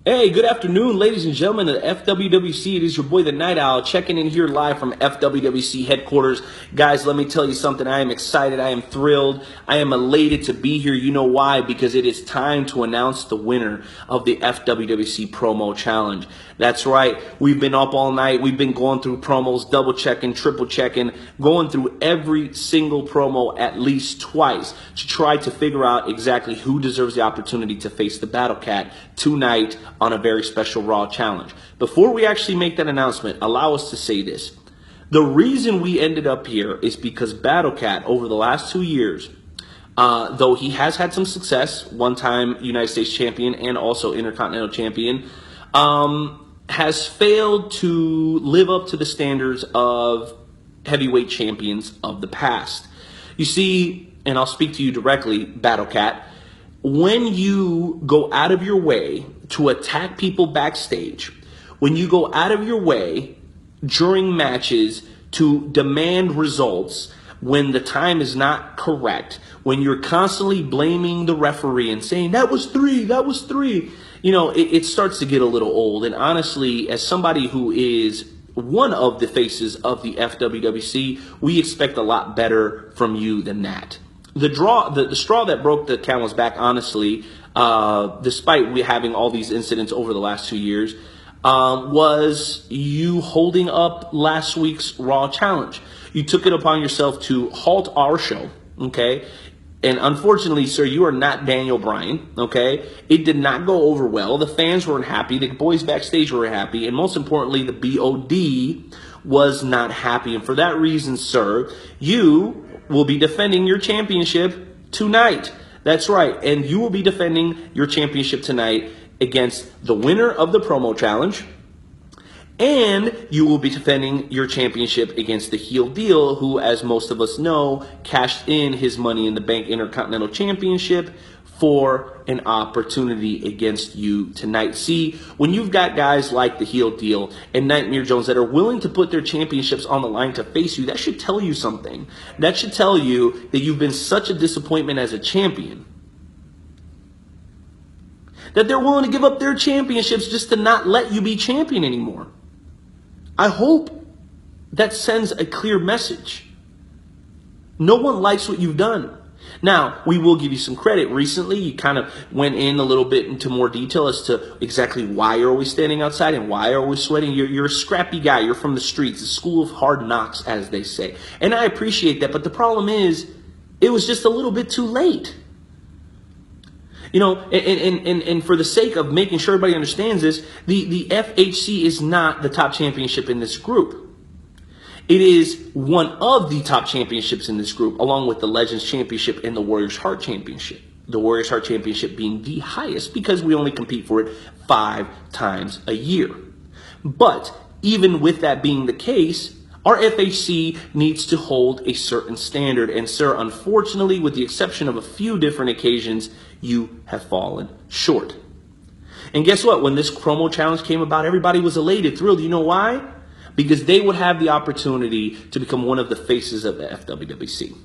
Hey, good afternoon, ladies and gentlemen of the FWWC. It is your boy, the Night Owl, checking in here live from FWWC headquarters. Guys, let me tell you something. I am excited. I am thrilled. I am elated to be here. You know why? Because it is time to announce the winner of the FWWC Promo Challenge. That's right. We've been up all night. We've been going through promos, double checking, triple checking, going through every single promo at least twice to try to figure out exactly who deserves the opportunity to face the Battle Cat tonight on a very special Raw challenge. Before we actually make that announcement, allow us to say this. The reason we ended up here is because Battle Cat, over the last 2 years, though he has had some success, one-time United States champion and also Intercontinental champion, has failed to live up to the standards of heavyweight champions of the past. You see, and I'll speak to you directly, Battle Cat, when you go out of your way to attack people backstage, when you go out of your way during matches to demand results when the time is not correct, when you're constantly blaming the referee and saying, that was three, you know, it starts to get a little old. And honestly, as somebody who is one of the faces of the FWWC, we expect a lot better from you than that. The straw that broke the camel's back, honestly, despite we having all these incidents over the last 2 years, was you holding up last week's Raw challenge. You took it upon yourself to halt our show, okay? And unfortunately, sir, you are not Daniel Bryan, okay? It did not go over well. The fans weren't happy. The boys backstage were happy. And most importantly, the BOD was not happy. And for that reason, sir, you will be defending your championship tonight. That's right. And you will be defending your championship tonight against the winner of the promo challenge. And you will be defending your championship against the Heel Deal, who, as most of us know, cashed in his Money in the Bank Intercontinental Championship for an opportunity against you tonight. See, when you've got guys like the Heel Deal and Nightmare Jones that are willing to put their championships on the line to face you, that should tell you something. That should tell you that you've been such a disappointment as a champion, that they're willing to give up their championships just to not let you be champion anymore. I hope that sends a clear message. No one likes what you've done. Now, we will give you some credit. Recently, you kind of went in a little bit into more detail as to exactly why you're always standing outside and why you're always sweating. You're a scrappy guy. You're from the streets, the school of hard knocks, as they say. And I appreciate that, but the problem is, it was just a little bit too late. You know, and for the sake of making sure everybody understands this, the FHC is not the top championship in this group. It is one of the top championships in this group, along with the Legends Championship and the Warriors Heart Championship. The Warriors Heart Championship being the highest because we only compete for it 5 times a year. But even with that being the case, our FHC needs to hold a certain standard. And sir, unfortunately, with the exception of a few different occasions, you have fallen short. And guess what? When this promo challenge came about, everybody was elated, thrilled. You know why? Because they would have the opportunity to become one of the faces of the FWWC.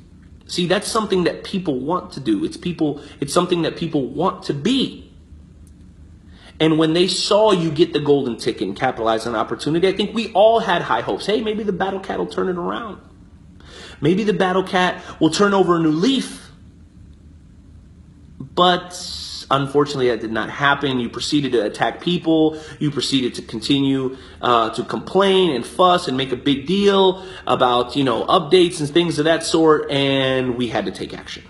See, that's something that people want to do. It's something that people want to be. And when they saw you get the golden ticket and capitalize on the opportunity, I think we all had high hopes. Hey, maybe the Battle Cat will turn it around. Maybe the Battle Cat will turn over a new leaf. But unfortunately, that did not happen. You proceeded to attack people. You proceeded to continue to complain and fuss and make a big deal about, you know, updates and things of that sort. And we had to take action.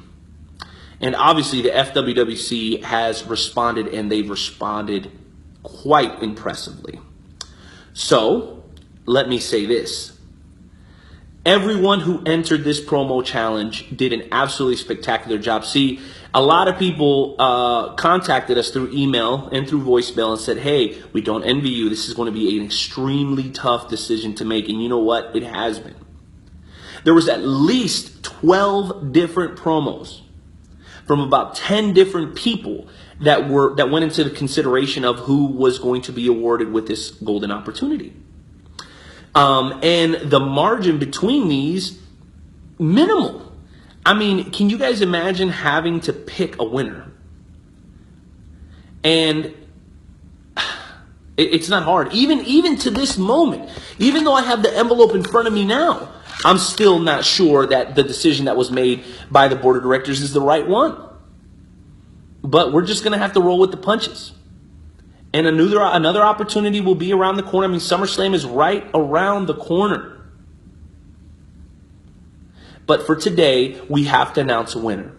And obviously the FWWC has responded, and they've responded quite impressively. So let me say this. Everyone who entered this promo challenge did an absolutely spectacular job. See, a lot of people contacted us through email and through voicemail and said, hey, we don't envy you. This is going to be an extremely tough decision to make. And you know what? It has been. There was at least 12 different promos from about 10 different people that went into the consideration of who was going to be awarded with this golden opportunity. And the margin between these, minimal. I mean, can you guys imagine having to pick a winner? And It's not hard. Even to this moment, even though I have the envelope in front of me now, I'm still not sure that the decision that was made by the board of directors is the right one. But we're just going to have to roll with the punches. And another opportunity will be around the corner. I mean, SummerSlam is right around the corner. But for today, we have to announce a winner.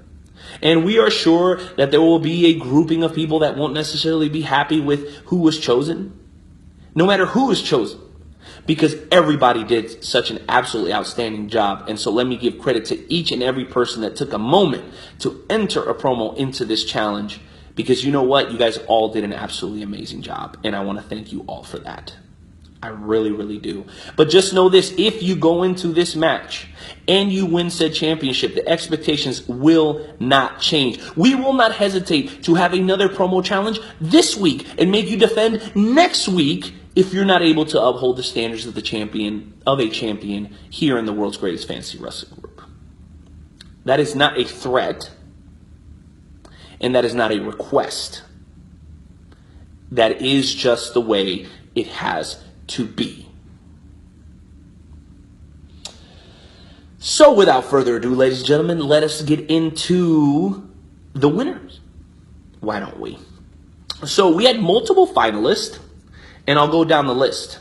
And we are sure that there will be a grouping of people that won't necessarily be happy with who was chosen, no matter who is chosen, because everybody did such an absolutely outstanding job. And so let me give credit to each and every person that took a moment to enter a promo into this challenge, because you know what? You guys all did an absolutely amazing job, and I want to thank you all for that. I really, really do. But just know this, if you go into this match and you win said championship, the expectations will not change. We will not hesitate to have another promo challenge this week and make you defend next week if you're not able to uphold the standards of a champion here in the world's greatest fantasy wrestling group. That is not a threat, and that is not a request. That is just the way it has to be. So without further ado, ladies and gentlemen, let us get into the winners. Why don't we? So we had multiple finalists, and I'll go down the list.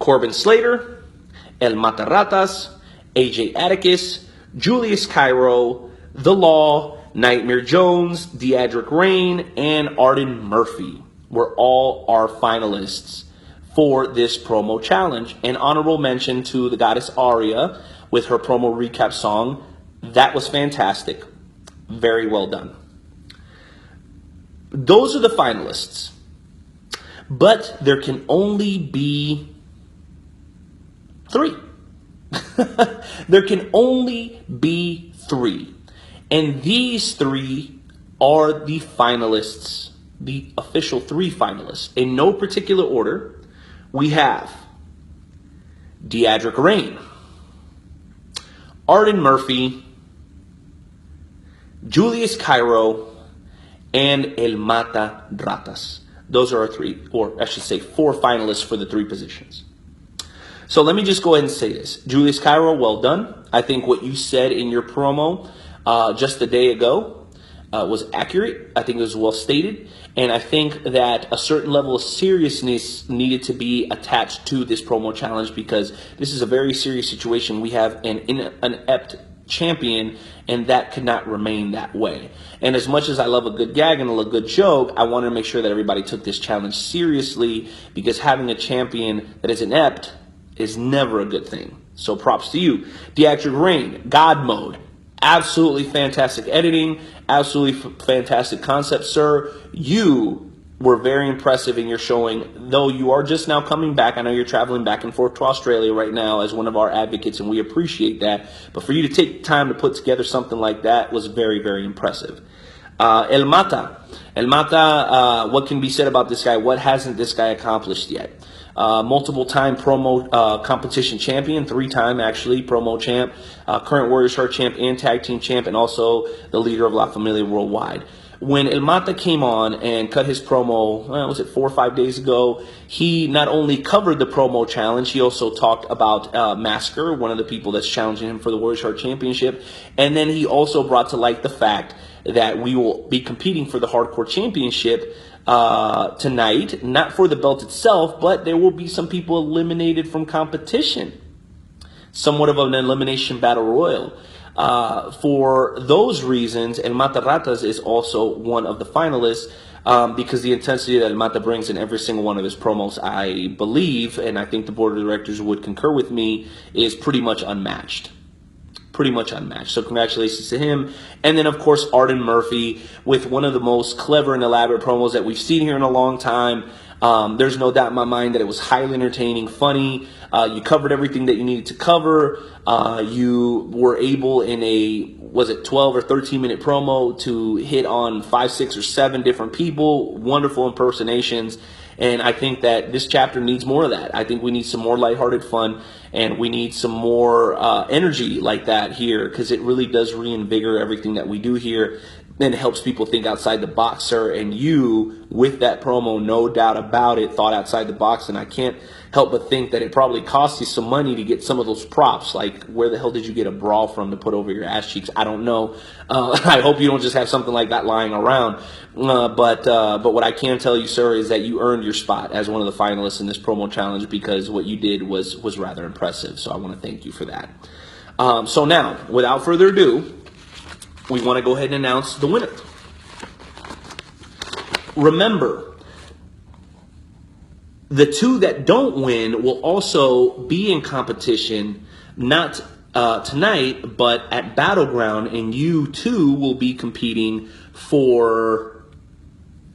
Corbin Slater, El Mataratas, AJ Atticus, Julius Cairo, The Law, Nightmare Jones, Deadrick Rain, and Arden Murphy were all our finalists for this promo challenge. An honorable mention to the goddess Aria with her promo recap song. That was fantastic. Very well done. Those are the finalists. But there can only be 3. There can only be 3. And these 3 are the finalists, the official 3 finalists. In no particular order, we have Deadrick Rain, Arden Murphy, Julius Cairo, and El Mata Ratas. Those are our 3, or I should say 4 finalists for the 3 positions. So let me just go ahead and say this. Julius Cairo, well done. I think what you said in your promo just a day ago was accurate. I think it was well stated. And I think that a certain level of seriousness needed to be attached to this promo challenge, because this is a very serious situation. We have an inept champion, and that could not remain that way. And as much as I love a good gag and a good joke, I wanted to make sure that everybody took this challenge seriously, because having a champion that is inept is never a good thing. So props to you. Deadrick Rain, God Mode. Absolutely fantastic editing, absolutely fantastic concept, sir. You were very impressive in your showing, though you are just now coming back. I know you're traveling back and forth to Australia right now as one of our advocates, and we appreciate that. But for you to take time to put together something like that was very, very impressive. El Mata, what can be said about this guy? What hasn't this guy accomplished yet? Multiple-time promo competition champion, 3-time actually promo champ, current Warriors Heart champ and tag team champ, and also the leader of La Familia Worldwide. When El Mata came on and cut his promo, was it 4 or 5 days ago, he not only covered the promo challenge, he also talked about Masker, one of the people that's challenging him for the Warriors Heart Championship, and then he also brought to light the fact that we will be competing for the Hardcore Championship tonight, not for the belt itself, but there will be some people eliminated from competition. Somewhat of an elimination battle royal. For those reasons, El Mata Ratas is also one of the finalists, because the intensity that El Mata brings in every single one of his promos, I believe, and I think the board of directors would concur with me, is pretty much unmatched. So congratulations to him. And then, of course, Arden Murphy with one of the most clever and elaborate promos that we've seen here in a long time. There's no doubt in my mind that it was highly entertaining, funny. You covered everything that you needed to cover. You were able in a, 12 or 13 minute promo to hit on 5, 6, or 7 different people. Wonderful impersonations. And I think that this chapter needs more of that. I think we need some more lighthearted fun, and we need some more energy like that here, because it really does reinvigorate everything that we do here, and helps people think outside the box, sir. And you, with that promo, no doubt about it, thought outside the box. And I can't help but think that it probably cost you some money to get some of those props. Like, where the hell did you get a bra from to put over your ass cheeks? I don't know. I hope you don't just have something like that lying around. But what I can tell you, sir, is that you earned your spot as one of the finalists in this promo challenge, because what you did was rather impressive. So I want to thank you for that. So now, without further ado, we want to go ahead and announce the winner. Remember, the two that don't win will also be in competition, not tonight, but at Battleground, and you too will be competing for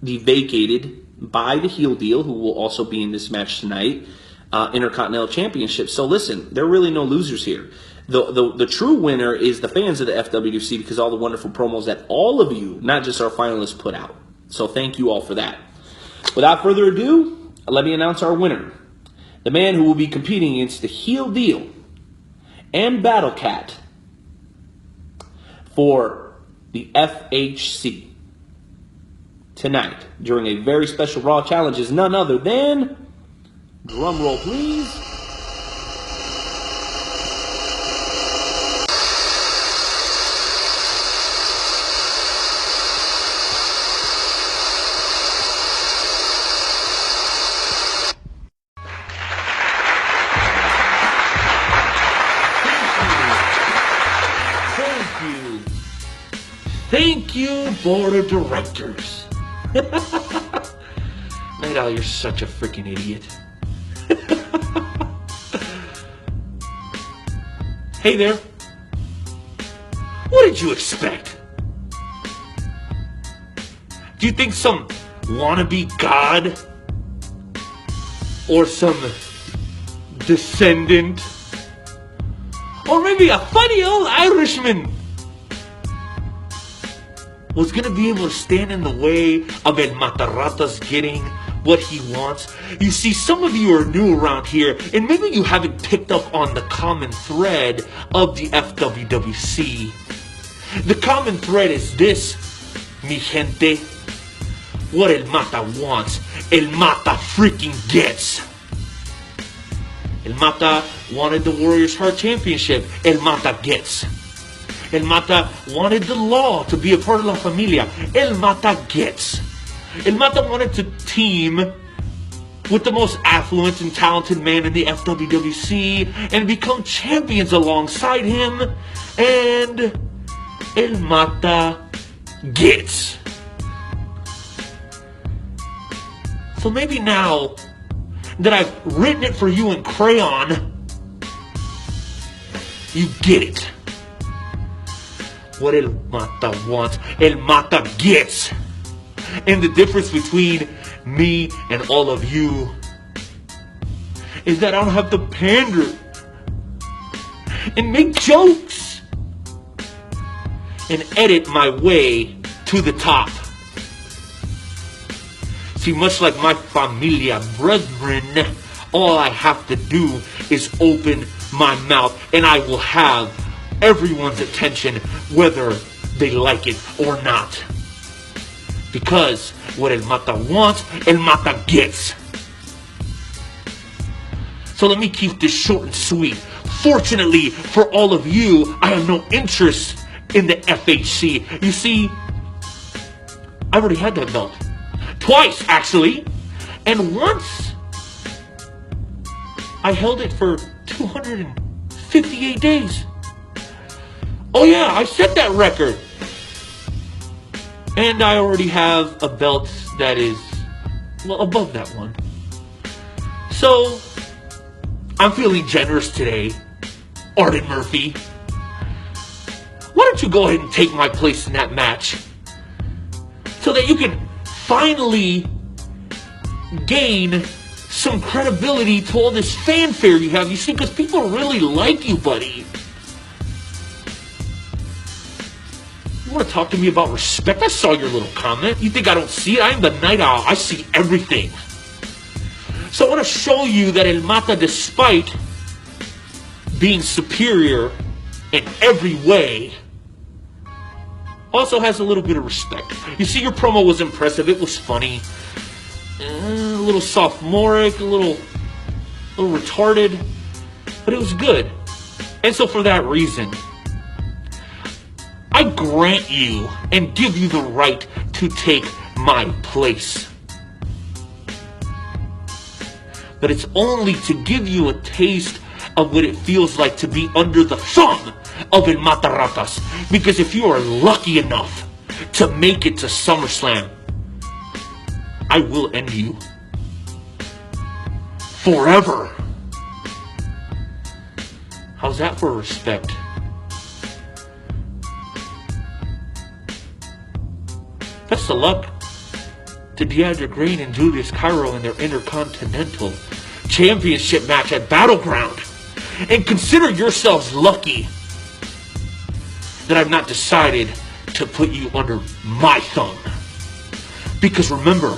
the vacated by the Heel Deal, who will also be in this match tonight, Intercontinental Championship. So listen, there are really no losers here. The true winner is the fans of the FWWC, because all the wonderful promos that all of you, not just our finalists, put out. So thank you all for that. Without further ado, let me announce our winner. The man who will be competing against the Heel Deal and Battle Cat for the FHC tonight during a very special Raw challenge is none other than, drum roll please, Thank you, board of directors. Night Owl, you're such a freaking idiot. Hey there. What did you expect? Do you think some wannabe god or some descendant or maybe a funny old Irishman was going to be able to stand in the way of El Matarata's getting what he wants? You see, some of you are new around here, and maybe you haven't picked up on the common thread of the FWWC. The common thread is this, mi gente. What El Mata wants, El Mata freaking gets. El Mata wanted the Warriors Heart Championship. El Mata gets. El Mata wanted the Law to be a part of La Familia. El Mata gets. El Mata wanted to team with the most affluent and talented man in the FWWC and become champions alongside him. And El Mata gets. So maybe now that I've written it for you in crayon, you get it. What El Mata wants, El Mata gets. And the difference between me and all of you is that I don't have to pander and make jokes and edit my way to the top. See, much like my familia brethren, all I have to do is open my mouth and I will have everyone's attention, whether they like it or not. Because what El Mata wants, El Mata gets. So let me keep this short and sweet. Fortunately for all of you, I have no interest in the FHC. You see, I've already had that belt. Twice, actually. And once, I held it for 258 days. Oh yeah, I set that record. And I already have a belt that is, well, above that one. So, I'm feeling generous today, Arden Murphy. Why don't you go ahead and take my place in that match? So that you can finally gain some credibility to all this fanfare you have. You see, because people really like you, buddy. You want to talk to me about respect? I saw your little comment. You think I don't see it? I am the Night Owl. I see everything. So I want to show you that El Mata, despite being superior in every way, also has a little bit of respect. You see, your promo was impressive. It was funny. A little sophomoric, a little retarded, but it was good. And so for that reason, I grant you and give you the right to take my place. But it's only to give you a taste of what it feels like to be under the thumb of El Mataratas. Because if you are lucky enough to make it to SummerSlam, I will end you forever. How's that for respect? Best of luck to Deandra Green and Julius Cairo in their Intercontinental Championship match at Battleground. And consider yourselves lucky that I've not decided to put you under my thumb. Because remember,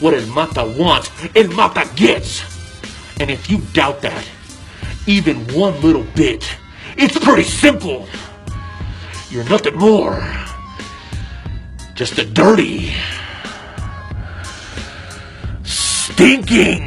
what El Mata wants, El Mata gets. And if you doubt that, even one little bit, it's pretty simple. You're nothing more, just a dirty, stinking